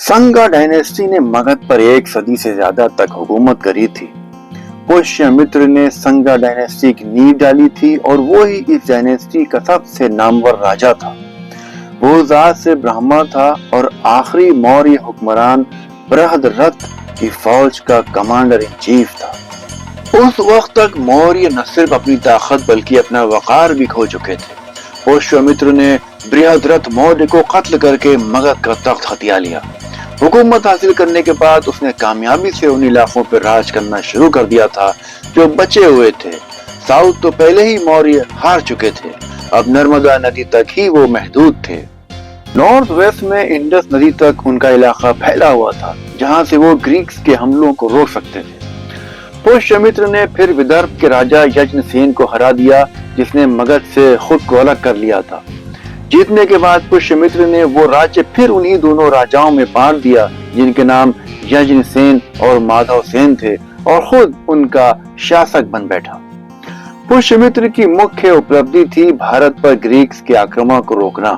संगा डायनेस्टी ने मगध पर एक सदी से ज्यादा तक हुकूमत करी थी। पुष्यमित्र ने संगा डायनेस्टी की नींव डाली थी और वो ही इस डायनेस्टी का सबसे नामवर राजा था। वो जात से ब्राह्मण था और आखिरी मौर्य हुक्मरान बृहद्रथ की फौज का कमांडर इन चीफ था। उस वक्त तक मौर्य न सिर्फ अपनी ताकत बल्कि अपना वकार भी खो चुके थे। पुष्यमित्र ने बृहद्रथ मौर्य को कत्ल करके मगध का तख्त हथिया लिया। हुकूमत हासिल करने के बाद उसने कामयाबी से उन इलाकों पर राज करना शुरू कर दिया था जो बचे हुए थे। साउथ तो पहले ही मौर्य हार चुके थे, अब नर्मदा नदी तक ही वो महदूद थे। नॉर्थ वेस्ट में इंडस नदी तक उनका इलाका फैला हुआ था, जहां से वो ग्रीक्स के हमलों को रोक सकते थे। पुष्यमित्र ने फिर विदर्भ के राजा यज्ञसेन को हरा दिया, जिसने मगध से खुद को अलग कर लिया था। जीतने के बाद पुष्यमित्र ने वो राज्य फिर उन्हीं दोनों राजाओं में बांट दिया, जिनके नाम यज्ञसेन और माधवसेन थे, और खुद उनका शासक बन बैठा। पुष्यमित्र की मुख्य उपलब्धि थी भारत पर ग्रीक्स के आक्रमण को रोकना,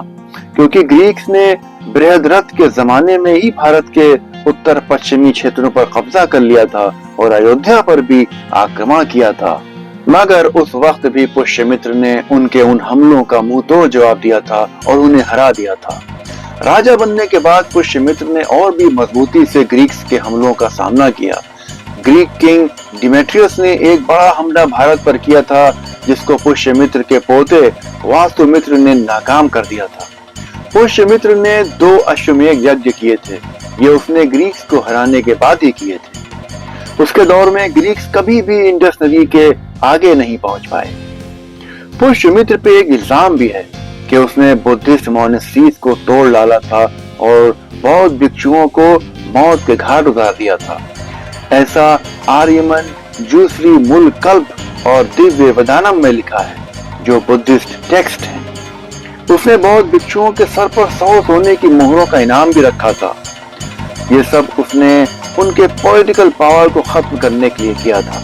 क्योंकि ग्रीक्स ने बृहद्रथ के जमाने में ही भारत के उत्तर पश्चिमी क्षेत्रों पर कब्जा कर लिया था और अयोध्या पर भी आक्रमण किया था। मगर उस वक्त भी पुष्यमित्र ने उनके उन हमलों का मुंह तोड़ जवाब दिया था और उन्हें हरा दिया था। राजा बनने के बाद पुष्यमित्र ने और भी मजबूती से ग्रीक्स के हमलों का सामना किया। ग्रीक किंग डिमेट्रियस ने एक बड़ा हमला भारत पर किया था, जिसको पुष्यमित्र के पोते वास्तुमित्र ने नाकाम कर दिया था। पुष्यमित्र ने 2 अश्वमेध यज्ञ किए थे। ये उसने ग्रीक्स को हराने के बाद ही किए थे। उसके दौर में ग्रीक्स कभी भी इंडस नदी के आगे नहीं पहुंच पाए। पुष्यमित्र पे एक इल्जाम भी है कि उसने बुद्धिस्ट मॉनेस्ट्रीज को तोड़ डाला था और बौद्ध भिक्षुओं को मौत के घाट उतार दिया था। ऐसा आर्यमन जूसरी मूल कल्प और दिव्य वदानम में लिखा है, जो बुद्धिस्ट टेक्स्ट है। उसने बौद्ध भिक्षुओं के सर पर 100 सोने की मोहरों का इनाम भी रखा था। ये सब उसने उनके पॉलिटिकल पावर को खत्म करने के लिए किया था।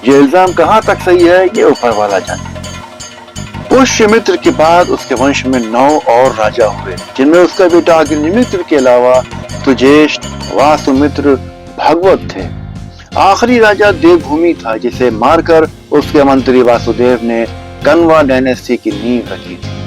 ये इल्जाम कहां तक सही है, ये ऊपर वाला जाने। पुष्यमित्र के बाद उसके वंश में 9 और राजा हुए, जिनमें उसका बेटा अग्निमित्र के अलावा तुजेश, वासुमित्र, भगवत थे। आखिरी राजा देवभूमि था, जिसे मारकर उसके मंत्री वासुदेव ने कण्वा डायनेस्टी की नींव रखी थी।